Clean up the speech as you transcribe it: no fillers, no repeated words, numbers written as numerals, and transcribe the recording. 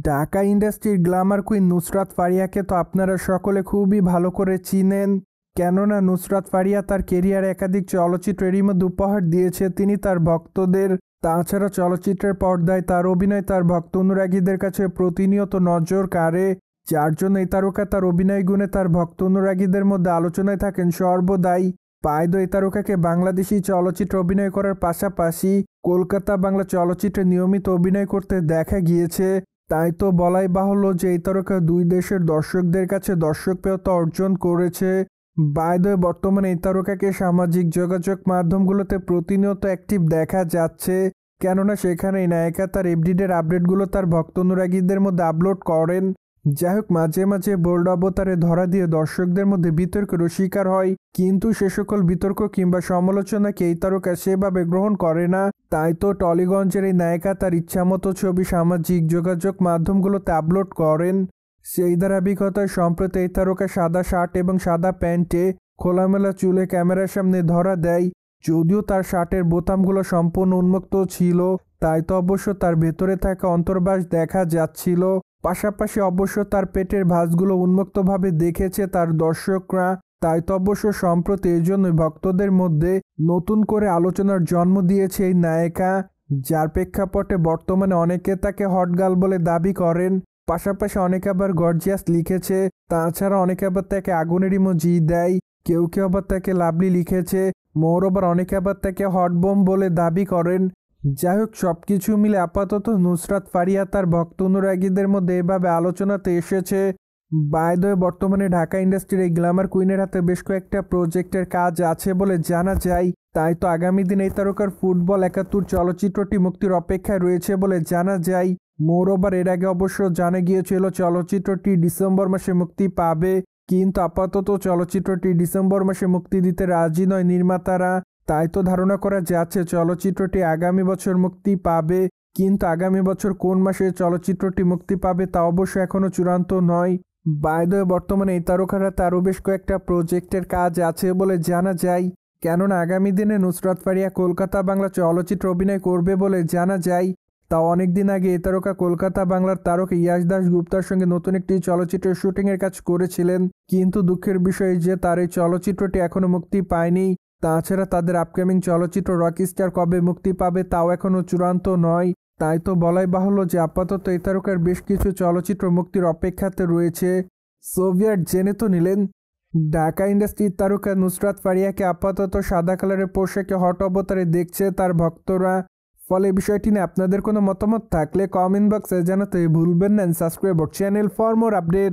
ঢাকা ইন্ডাস্ট্রির Glamour queen Nusrat ফারিয়াকে তো আপনারা সকলে খুবই ভালো করে চিনেন। কেননা নুসরাত ফারিয়া তার কেরিয়ারে একাধিক চলচ্চিত্রেরই মধ্যে উপহার দিয়েছে তিনি তার ভক্তদের। তাছাড়া চলচ্চিত্রের পর্দায় তার অভিনয় তার ভক্ত অনুরাগীদের কাছে প্রতিনিয়ত নজর কাড়ে, যার জন্য এই তারকা তার অভিনয় গুণে তার ভক্ত অনুরাগীদের মধ্যে আলোচনায় থাকেন সর্বদাই। পায়দো এই তারকাকে বাংলাদেশি চলচ্চিত্রে অভিনয় করার পাশাপাশি কলকাতা বাংলা চলচ্চিত্রে নিয়মিত অভিনয় করতে দেখা গিয়েছে। তাই তো বলাই বাহুল্য যে এই তারকা দুই দেশের দর্শকদের কাছে দর্শকপ্রিয়তা অর্জন করেছে। বাই দ্য ওয়ে, বর্তমানে এই তারকাকে সামাজিক যোগাযোগ মাধ্যমগুলোতে প্রতিনিয়ত অ্যাক্টিভ দেখা যাচ্ছে, কেননা সেখানে এই নায়িকা তার এভরিডের আপডেটগুলো তার ভক্ত অনুরাগীদের মধ্যে আপলোড করেন। যাই হোক, মাঝে মাঝে বোল্ড অবতারে ধরা দিয়ে দর্শকদের মধ্যে বিতর্কেরও শিকার হয়, কিন্তু সে সকল বিতর্ক কিংবা সমালোচনাকে এই তারকা সেভাবে গ্রহণ করে না। তাই তো টলিগঞ্জের এই নায়িকা তার ইচ্ছামতো ছবি সামাজিক যোগাযোগ মাধ্যমগুলোতে আপলোড করেন। সেই ধারাবাহিকতায় সম্প্রতি এই তারকা সাদা শার্ট এবং সাদা প্যান্টে খোলামেলা চুলে ক্যামেরার সামনে ধরা দেয়। যদিও তার শার্টের বোতামগুলো সম্পূর্ণ উন্মুক্ত ছিল, তাই তো অবশ্য তার ভেতরে থাকা অন্তর্বাস দেখা যাচ্ছিল। পাশাপাশি অবশ্য তার পেটের ভাঁজগুলো উন্মুক্তভাবে দেখেছে তার দর্শকরা। তাই তো অবশ্য সম্প্রতি এই জন্যই ভক্তদের মধ্যে নতুন করে আলোচনার জন্ম দিয়েছে এই নায়িকা, যার প্রেক্ষাপটে বর্তমানে অনেকে তাকে হট গার্ল বলে দাবি করেন। পাশাপাশি অনেকে আবার গর্জিয়াস লিখেছে, তাছাড়া অনেকে আবার তাকে আগুনের ইমোজি দেয়, কেউ কেউ আবার তাকে লাভলি লিখেছে, মোরওভার অনেকে আবার তাকে হট বোম বলে দাবি করেন। যাই হোক, সবকিছু মিলে আপাতত নুসরাত ফারিয়া তার ভক্ত অনুরাগীদের মধ্যে এভাবে আলোচনাতে এসেছে। বাই দ্য ওয়ে, বর্তমানে ঢাকা ইন্ডাস্ট্রির এই গ্ল্যামার কুইনের হাতে বেশ কয়েকটা প্রজেক্টের কাজ আছে বলে জানা যায়। তাই তো আগামী দিন এই তারকার ফুটবল ৭১ চলচ্চিত্রটি মুক্তির অপেক্ষায় রয়েছে বলে জানা যায়। মোরওভার এর আগে অবশ্য জানা গিয়েছিল চলচ্চিত্রটি ডিসেম্বর মাসে মুক্তি পাবে, কিন্তু আপাতত চলচ্চিত্রটি ডিসেম্বর মাসে মুক্তি দিতে রাজি নয় নির্মাতারা। তাই তো ধারণা করা যাচ্ছে চলচ্চিত্রটি আগামী বছর মুক্তি পাবে, কিন্তু আগামী বছর কোন মাসে চলচ্চিত্রটি মুক্তি পাবে তা অবশ্য এখনও চূড়ান্ত নয়। বাই দ্য ওয়ে, বর্তমানে এই তারকারা তারও বেশ কয়েকটা প্রজেক্টের কাজ আছে বলে জানা যায়, কেননা আগামী দিনে নুসরাত ফারিয়া কলকাতা বাংলা চলচ্চিত্র অভিনয় করবে বলে জানা যায়। তাও অনেকদিন আগে এই তারকা কলকাতা বাংলার তারকা ইয়াশ দাশগুপ্তার সঙ্গে নতুন একটি চলচ্চিত্রের শুটিংয়ের কাজ করেছিলেন, কিন্তু দুঃখের বিষয় যে তার এই চলচ্চিত্রটি এখনও মুক্তি পায়নি। তাছাড়া তাদের আপকামিং চলচ্চিত্র রকিস্টার কবে মুক্তি পাবে তাও এখনও চূড়ান্ত নয়। তাই তো বলাই বাহুল্য যে আপাতত এই তারকার বেশ কিছু চলচ্চিত্র মুক্তির অপেক্ষাতে রয়েছে। সোভিয়েট জেনে তো নিলেন, ঢাকা ইন্ডাস্ট্রির তারকা নুসরাত ফারিয়াকে আপাতত সাদা কালারের পোশাকে হট অবতারে দেখছে তার ভক্তরা। ফলে বিষয়টি নিয়ে আপনাদের কোনো মতামত থাকলে কমেন্ট বক্সে জানাতে ভুলবেন না। Subscribe channel for more update.